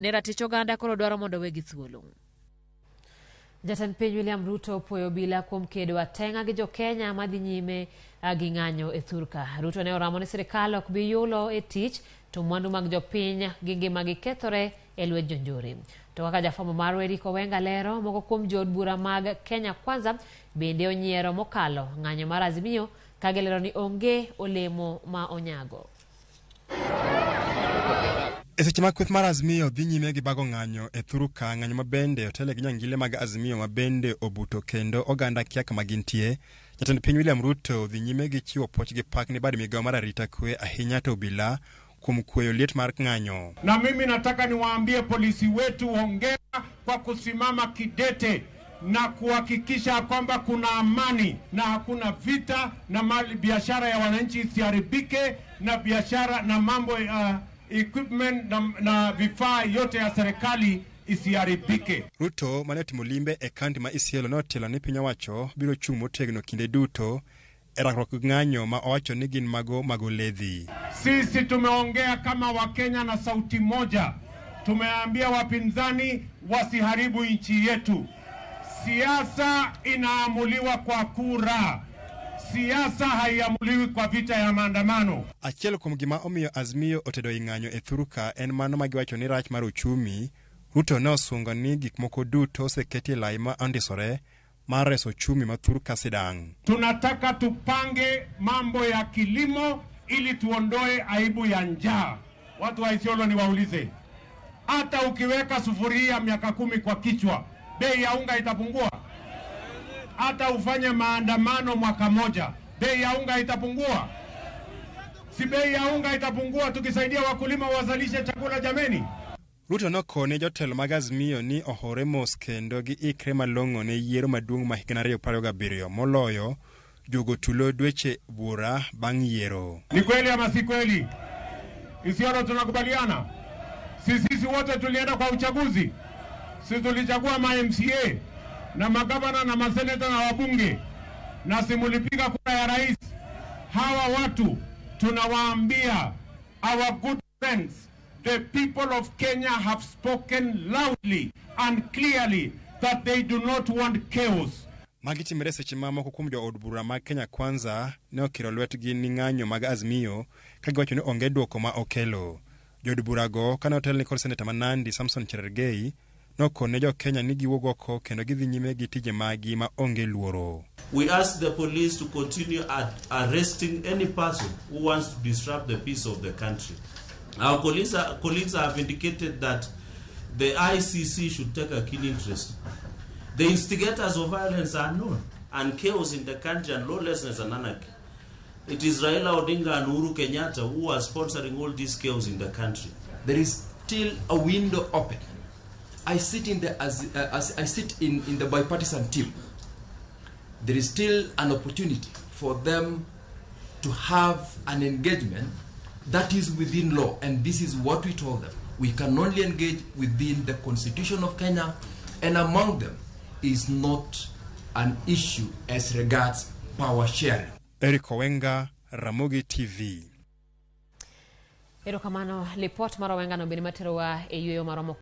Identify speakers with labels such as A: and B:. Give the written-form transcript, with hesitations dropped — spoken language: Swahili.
A: ne ratich oganda koro dwaro mondo wegi thuolo. Jatend piny William Ruto opuoyo obila kuom kedo atenga gi Jo-Kenya madhi nyime gi ng'anyo e thurka. Ruto ne oramo ni sirikal ok bi yulo e tich to mwandu mag jopiny gi ngimagi kethore e lwet jonjore. To kaka jafwambo mar Eric Owenga lero, moko kuom jood bura mag Kenya Kwanza bende onyiero mokalo ng'anyo mar Azimio ka gilero ni onge olemo ma onyago.
B: Seche ma kweth mar Azimio dhi nyime gi bago ng'anyo e thurka, ng'anyo mabende otele gi nyangile mag Azimio mabende obuto kendo oganda kia kama gintie. Jatend piny William Ruto dhi nyime gi chiwo puoch gi pak ni bad migawo mar arita kwe ahinya to obila kuom kweyo liet mar ng'anyo.
C: Na mimi nataka niwaambie polisi wetu hongera kwa kusimama kidete na kuhakikisha kwamba kuna amani na hakuna vita na mali biashara ya wananchi isiharibike na biashara na mambo equipment na vifaa yote ya serikali isiharibike.
B: Ruto mane timo limbe e kaunti ma Isiolo notelo ni piny owacho biro chung' motegno kinde duto e rakruok ng'anyo ma owacho ni gin mago ledhi.
C: Sisi tumeongea kama Wakenya na sauti moja. Tumeambia wapinzani wasiharibu nchi yetu. Siasa inaamuliwa kwa kura. Siasa haiamuliwi kwa vita ya maandamano.
B: Achiel kuom gima omiyo Azimio otedo ng'anyo e thurka en mano ma giwacho ni rach mar uchumi. Ruto ne osungo ni gik moko duto oseketi lai ma ondisore mar reso uchumi ma thurka sidang'.
C: Tunataka tupange mambo ya kilimo ili tuondoe aibu ya njaa. Watu wa Isiolo ni waulize, hata ukiweka sufuria miaka 10 kwa kichwa, bei ya unga itapungua? Hata ufanye maandamano mwaka moja, bei ya unga itapungua? Si bei ya unga itapungua tukisaidia wakulima wazalishe chakula jameni?
B: Ruto nokone jotelo mag Azimio ni ohore mos kendo gi ikre malong'o ne yiero maduong' ma higni 2027 moloyo jogo tulo dweche bura bang' yiero.
C: Ni kweli ama si kweli? Isiolo tunakubaliana? Sisi wote tulienda kwa uchaguzi. Sisi tulichagua ma-MCA na magavana na maseneta na wabunge, na simulipiga kura ya rais. Hawa watu tunawaambia, our good friends, the people of Kenya have spoken loudly and clearly that they do not want chaos.
B: Magitimre seche mamoko kuom jood bura mag Kenya Kwanza ne okiro lwetgi ni ng'anyo mag Azimio ka giwacho ni onge dwoko ma okelo. Jood burago kane otelni kod seneta ma Nandi Samson Cherargei nokone Jo-Kenya ni giwuok oko kendo gidhi nyime gi tije magi ma onge luoro.
D: We ask the police to continue arresting any person who wants to disrupt the peace of the country. Our colleagues have indicated that the ICC should take a keen interest. The instigators of violence are known, and chaos in the country and lawlessness and anarchy. It is Raila Odinga and Uhuru Kenyatta who are sponsoring all this chaos in the country.
E: There is still a window open. I sit in the bipartisan team. There is still an opportunity for them to have an engagement that is within law, and this is what we told them. We can only engage within the Constitution of Kenya, and among them is not an issue as regards power sharing.
B: Eric Owenga, Ramogi TV.
A: Erokamano, lipot mar Owenga no bende materowa e yueyo maromo